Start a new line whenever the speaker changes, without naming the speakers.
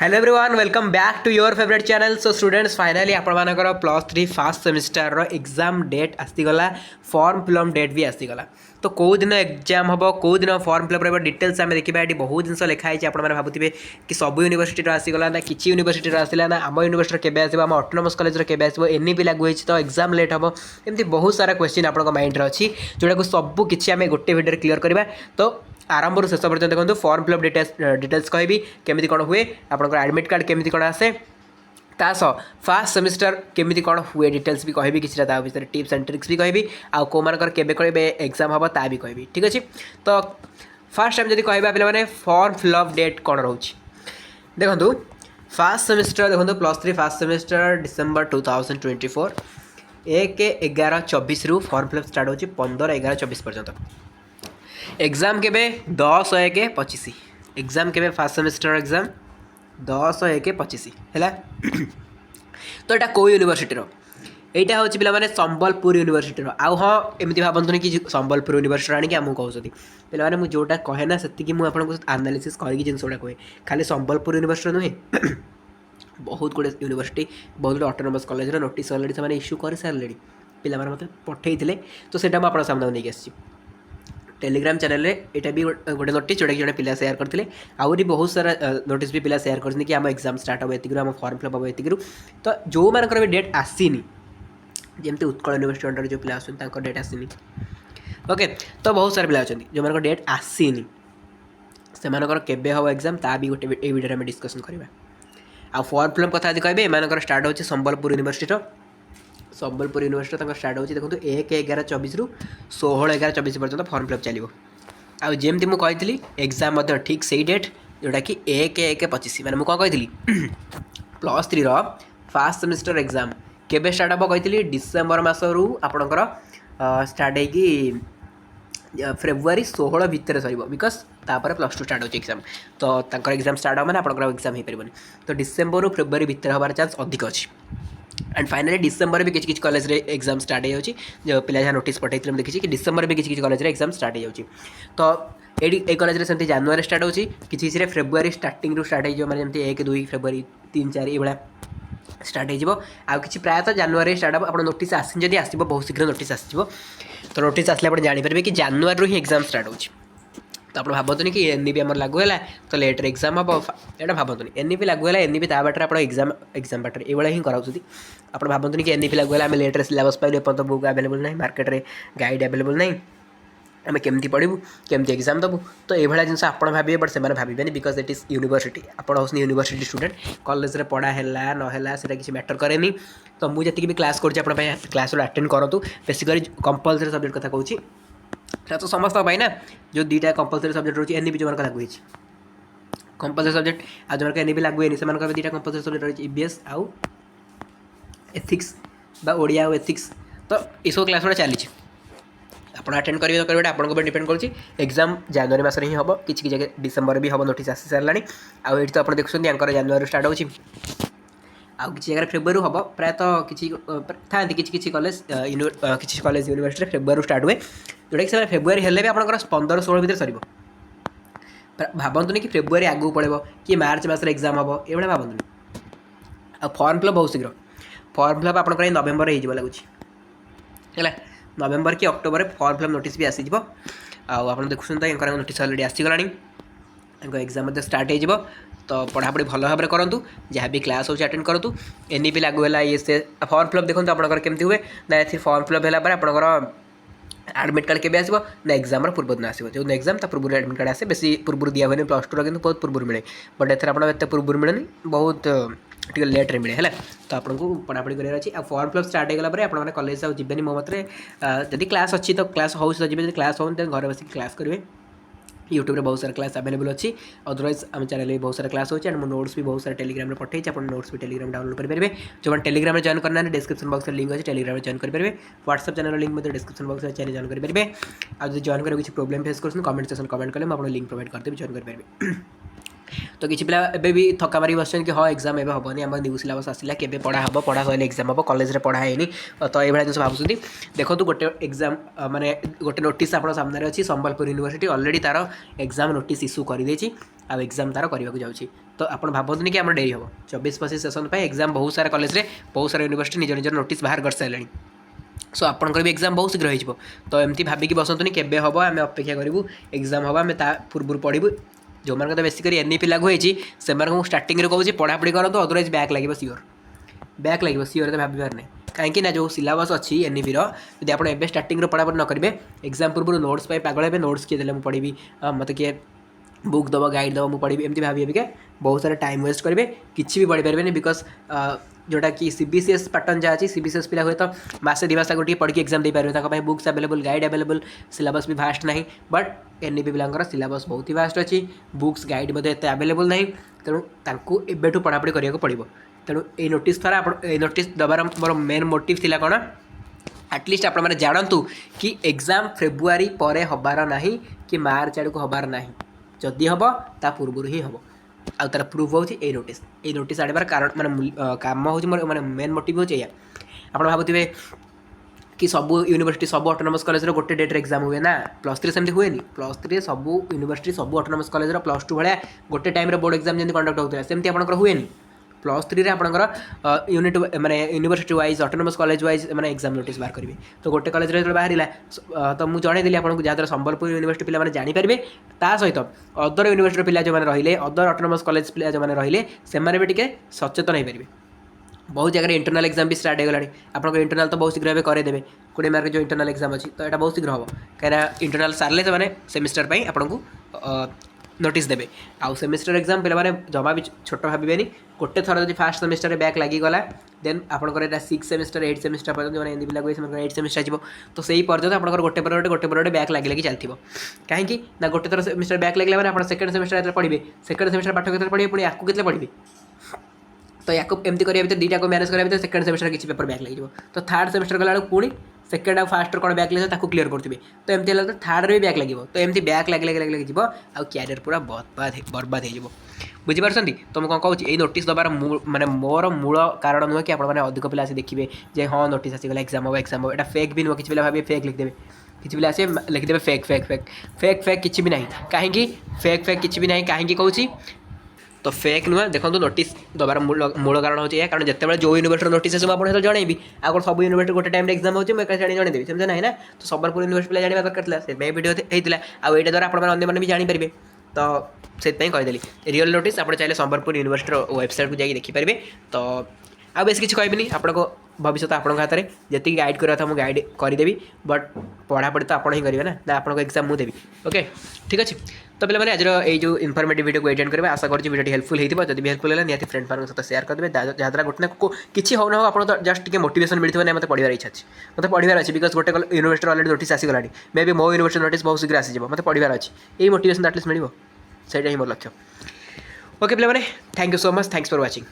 Hello everyone welcome back to your favourite channel. So students finally आपणकर +3 first semester exam date आसीगला form fill up date भी आसीगला। तो कौ दिन एग्जाम हम कौ दिन फॉर्म फिलअप रहा डिटेल्स आम देखा ये बहुत जिन लिखाई आप भावुए कि सब यूनिवर्सिटी आसीगला ना कि यूनिवर्सिटी आसला ना आम यूनिवर्सिटी केबे आसो आम ऑटोनोमस कॉलेज केबे आसो एनईपी लागू होती तो एग्जाम लेट हम एमती बहुत सारा क्वेश्चन आप माइंड अच्छी जोटा को सब किसी आम गोटे भिडियो क्लीयर करवा। तो आरंभ शेष पर्यटन देखो फॉर्म फिलअप डिटेल्स कहि केमी कौन हुए आपंकर एडमिट कार्ड केमी कौन आसे तास फास्ट सेमिस्टर केमी कौन हुए डिटेल्स भी कहि किसी भर टिप्स एंड ट्रिक्स भी कहि आउ कौ मानकर केबे कहे एग्जाम हम ता भी कहि ठीक अच्छे। तो फास्ट टाइम जब कह पे फॉर्म फिलअप डेट कौन रोच देखो फास्ट सेमिस्टर देखो +3 फास्ट सेमिस्टर डिसेम्बर 2024 1/11/24 रु फॉर्म फिलअप स्टार्ट हो 15/11/24 पर्यटन। एग्जाम के 10/1/25 एग्जाम के फास्ट सेमिस्टर एग्जाम 10/1/25 है। तो यहाँ कौ यूनिवर्सिटी यहाँ हूँ पे संबलपुर यूनिवर्सिटी आउ हाँ एमती भावतुनि कि संबलपुर यूनिवर्सिटी आनिक आमको कहते पे मुझे जोटा कहे ना से मुझे आनालीसीस करके जिन गुड़ा कहे खाली संबलपुर यूनिवर्सिटी नुहे बहुत गुड़े यूनिवर्सिटी बहुत गुड़े ऑटोनोमस कॉलेज नोटिस अलरेडी से इश्यू कर सारे पे मतलब पठे तो से आप सामने नहीं आसी टेलीग्राम चैनल यहाँ भी गोटे नोटिस जोटा कि जड़े पिला सेयार करते आहरी बहुत सारा नोटिस भी पिला सेयार कर कि आम एग्जाम स्टार्ट हम एतिक आम फॉर्म फिलअप हम एतिक। तो जो मानकर भी डेट आसीनी जमती उत्कल यूनिवर्सिटी अंडर जो पिला आसुन डेट आसीनी ओके। तो बहुत सारा पिला अच्छा जो मान डेट आसीनी से केबे हम एग्जाम ता भी गोटे वीडियो में डिस्कसन करवा। आ फॉर्म फिलअप कथा कहबे एम स्टार्ट हो Sambalpur university Sambalpur university start हो देखो 1/11/24 रु 16/11/24 पर्यटन फॉर्म फिलअप चलो। आमती मुझे कही एग्जाम ठीक से डेट जोटा कि 1/1/25 मैंने मुझे कौन कही +3 फास्ट सेमिस्टर एग्जाम केबे स्टार्ट हम कही डिसेम्बर मसरू आपणकर स्टार्ट हो फेब्रुआरी 16 भितर सर बिकज तापर +2 स्टार्ट हो एग्जाम तो एग्जाम स्टार्ट हो मैंने आपंकर एग्जाम हो पारे। तो डिसेम्बर फेब्रुआरी भितर हमार चांस अधिक अच्छी एंड फाइनली डिसेम्बर भी किसी कॉलेज रे एग्जाम स्टार्ट हो जो पिला जहाँ नोटिस पठाई देखी कि डिसेम्बर भी किसी कॉलेज रे एग्जाम स्टार्ट हो। तो ये कॉलेज रे सेमती जनवरी स्टार्ट होची किसी फेब्रुआरी स्टार्टिंग रू स्टार्ट हो माने 1-2 फेब्रुआरी 3-4 ये स्टार्ट हो कि प्रायतः जनवरी स्टार्ट हम आप नोटिस आसी आसो बहुत शीघ्र नोटिस आसो। तो नोटिस आसले आप जानीपारे कि जनवरी रू ही एग्जाम स्टार्ट हो। तो आप भावतुनि कि एनईपी आम लागू है तो लेट्रे एग्जाम हम यहाँ भावतुनि एनईपी लागू है एनईपी ता बाटर आप एग्जाम बाटर ये हिं कराऊँ आप भावतुनि कि एनईपी लागू है आम लेट्रे सिलेबस पाइल एपर्त बुक आवेलेबल ना मार्केट में गाइड आवेलेबल ना आम केमती पढ़ू केमती एग्जाम देवु। तो ये जिन आप भावे बट से भावे बिकज इट इज यूनिवर्सिटी आप यूनिवर्सिटी स्टूडेंट कॉलेज में पढ़ा है ना से किसी मैटर कैनि। तो मुझे भी क्लास कर क्लास अटेंड करूँ बेसिकली कंपलसरी सब्जेक्ट कथा कहूँ तो समस्त ना जो 2टा कंपलसरी सब्जेक्ट रोचे एनईपी जो लागू होती कंपलसरी सब्जेक्ट आ जो एनईपी लागू है से 2टा कंपलसरी सब्जेक्ट रही ईबीएस आउ एथिक्स बा ओडिया आउ एथिक्स। तो ये सब क्लास गुड़ा चली आप अटेंड करेंगे तो करेंगे आपको डिपेंड कर एग्जाम जनवरी मस ही हम किसी जगह डिसेम्बर भी हम नोटिस आसी सारा आउ तो आप देखते जनवरी स्टार्ट हो आउ किसी जगह फेब्रुआरी हम प्रायतः किसी था किसी कॉलेज किसी कॉलेज यूनिवर्सिटी फेब्रुआरी स्टार्ट हुए जोटा कि फेब्रुआरी हेल्ले भी आप 15-16 भितर सर भावतुनि कि फेब्रुआरी आगू पड़े कि मार्च मस एग्जाम हम ये भावतुनि। आ फॉर्म फिलअप बहुत शीघ्र फॉर्म फिलअप आप नवेम्बर हो लगुच है नवेम्बर कि अक्टोबर फॉर्म फिलअप नोटिस भी आसीज आप देखुं नोटिस अलरेडी आसीगला एग्जाम स्टार्ट हो। तो पढ़ापढ़ी भल भाव में करूँ जहाँ भी क्लास हो अटेंड करूँ एनईपी लागू है ये से फॉर्म फिलअप देखो आपंकर केमती हुए ना ये फॉर्म फिलअप है आपंकर एडमिट कार्ड केबे आसो ना एग्जाम पूर्व दिन आसो जो एग्जाम पूर्व एडमिट कार्ड आसे बेसी पूर्व दिया हुए +2 कि बहुत पूर्व मिले बट एथर आप पूर्व मिले बहुत टे लेट्रे मिले है। तो आपको पढ़ापढ़ी करार अच्छी आ फॉर्म फिलअप स्टार्ट होगा आप कॉलेज आवेनि मो मत जब क्लास अच्छी तो क्लास हो क्लास हो घर बस क्लास करेंगे यूट्यूब में बहुत सारा क्लास अवेलेबल अच्छी अदरवाइज आम चैनल में बहुत सारा क्लास होती है एंड नोट्स भी बहुत सारा टेलीग्राम में पठाई आप नोट्स भी टेलीग्राम डाउनलोड करेंगे जो टेलीग्राम में जॉइन करना डिस्क्रिप्शन बॉक्स में लिंक अच्छे टेलीग्राम में जॉइन करेंगे व्हाट्सएप चैनल लिंक में डिस्क्रिप्शन बॉक्स में चैनल जॉइन करेंगे। आज जॉइन कर किसी प्रोब्लेम फेस कर कमेंट सेक्शन कमेंट कले लिंक प्रोवाइड करदेवी जॉइन करेंगे। तो किसी पिला एबे भी थका मारी बस कि हाँ एग्जाम एबे हेनी आम न्यू सिलेबस आसला के पढ़ा हम पढ़ा सर एग्जाम हम कॉलेज पढ़ा है तो ये जिन भावुँ देखो गोटे एग्जाम माने गोटे नोटिस आप सामने अच्छी संबलपुर यूनिवर्सिटी ऑलरेडी तार एग्जाम नोटिस इश्यू कर आ एग्जाम तार करने जाऊँगी तो आप भावतुनि कि आम डेरी हम 24-25 सेसन एग्जाम बहुत सारा कॉलेज रे बहुत सारा यूनिवर्सिटी निज निजर नोटिस बाहर कर सारे सो आपंकर भी एग्जाम बहुत शीघ्र हो तो एमती भाविकी बसतुनि केबे हम आम अपेक्षा करूँ एग्जाम हम आम पूर्व पढ़ू जो मैंने तो बेसिकली एनईपी लागू होती से स्टार्टिंग कहूँ पढ़ापढ़ी करूँ अदरवाइज बैक लगे सियोर तो भाबार नहीं कहीं जो सिलेबस अच्छी एनईपी यदि आप स्टार्टिंग पढ़ापढ़ी न करेंगे एग्जाम पूर्व नोट्स पागल हे नोट्स किए देले पढ़ी मत किए बुक दब गाइड दब मुझे पढ़ी एमती भाभी के बहुत सारा टाइम वेस्ट करेंगे किसी भी पढ़ी पारे बिकज जोटा कि सीबीसीएस पैटर्न जहाँ अच्छी सीबीसीएस पिला हुए तो मसे 2 मास आगे पढ़ी एग्जाम दे पारे books available guide available syllabus भी फास्ट ना बट एनईपी पिलांकर सिलेबस बहुत ही फास्ट अच्छी बुक्स गाइड एत अवेलेबल ना तेणु एबेठू पढ़ापढ़ी करने पड़ो तेणु ये नोटिस द्वारा नोटिस दबार मोर मेन मोटिव थी कौन एटलिस्ट आप जानतु कि एग्जाम फेब्रुआरी पर हबार ना कि मार्च आड़ को हबार ना जदि हम ता पूर्व ही हम आउ तार प्रूफ होची ए नोटिस आनिबार कारण माने काम होची मोर माने मेन मोटिव होची या आपण भाबुथिबे कि सब यूनिवर्सिटी सब ऑटोनोमस कॉलेज रो गोटे डेट रे एग्जाम हुए ना +3 सेमती हुए नहीं +3 सब यूनिवर्सिटी सब ऑटोनोमस कॉलेज रो +2 भलिया गोटे टाइम रे बोर्ड एग्जाम जेंति कंडक्ट होतला सेमती आपनकर हुए नहीं +3 रे आपनकर यूनिट माने university wise autonomous college wise माने एग्जाम नोटिस बाहर करिवे तो गोटे कॉलेज रे बाहरिला तो मु जणे देली आपनको जहाँ संबलपुर यूनिवर्सिटी पिला माने जानि पारिबे ता सहित अदर यूनिवर्सिटी पिला जो माने रहिले अदर ऑटोनोमस कॉलेज पिला जो माने रहिले से माने भी टिके सचेतन हो पारिबे बहुत जगह इंटरनल एग्जाम भी स्टार्ट हो गलानी आपन इंटरनल तो बहुत शीघ्र करेदेवे 20 मार्क जो इंटरनल एग्जाम अच्छी तो यहाँ बहुत शीघ्र हम कहीं इंटरनल सारे से सेमिस्टर पर आपको नोटिस देवे आउ सेमिस्टर एग्जाम पे जमा भी छोट भावेनि गोटे थर जो फास्ट सेमिस्टर बैक लगिगला देन आपंकर 6 सेमिस्टर 8 सेमिस्टर पर्यटन जो एनईपी लागू है 8 सेमिस्टर जीव तो सही पर्यटन आप गोटे पर बैक लगी चलती कहीं ना गोटे थर सेमिस्टर बैक लगे मैंने आप सेकेंड सेमिस्टर पढ़े सेकेंड सेमिस्टर पाठ के पढ़े पुणी आपको कितने पढ़े तो या एमती करिया भितर दुईटा को मैनेज करिया भितर सेकेंड सेमिस्टर किसी पेपर बैक लगे तो थर्ड सेमिस्टर गला पुणी सेकेंड आ फास्ट कौन बैक लगे ताको क्लीयर करते तो एमती तो थर्ड रे भी बैक लगे तो एमती बैक लगे लगे लगे जीव आ कैरियर पूरा बर्बाद हो बुझीपार्टी तो मुझे कौन कहूँ ये नोटिस दबार माने मोर मूल कारण नुहे कि आपने अधिक पिला आसी देखिए जे हाँ नोटिस आसीगला एग्जाम हम एग्जाम हम यहाँ फेक भी नुह कि भावे फेक लिखिदेवे किसी पिला आसे लिखिदेवे fake fake fake fake fake किसी भी ना कहीं फेक फेक किसी भी ना कहीं कहूँ तो फेक नुह देखो नोटिस दबार मूल कारण होची कारण जिते जो यूनिवर्सिटी नोटिस आस मुझे जनइबी आगे सब यूनिवर्सिटी गोटे टाइम एग्जाम होची मुझे जाणी जनइदेवी सेमती ना ना तो संबलपुर यूनिवर्सिटी जाना दरकार था से वीडियो होता आउ यहाँ द्वारा आपने भी जानीपारे तो से कहीदेली रियल नोटिस आप चाहिए संबलपुर यूनिवर्सिटी वेबसाइट को जाकि देखिपारे तो आ बेस किसी कहबी आपको भविष्य आप हाथ में जी गाइड करा था मुझे गाइड करदेवी बट पढ़ापढ़ी तो आप ही करेंगे ना आपको एग्जाम मुझे देवी ओके ठीक अच्छे तो पे आज ये जो इनफॉर्मेटिव वीडियो को एटेंड करेंगे आशा करूँ वीडियो हेल्पफुल होती जब भी हेल्पफुल है निहाती फ्रेंड मान सहित शेयर करदे जहाँद्वारा गोटे किसी हो ना हो आप जस्ट टे मोटिवेशन मिलता है मतलब पढ़ार इच्छा अच्छी मतलब पढ़ार अच्छी बिकज गोटे यूनिवर्सिटी ऑलरेडी नोटिस आसीगला मे भी मो यूनिवर्सिटी नोटिस बहुत शीघ्र आसीज मतलब पढ़ार अच्छी यही मोटिवेशन एटलिस्ट मिल से मोर लक्ष्य ओके पे thank you so much thanks for watching.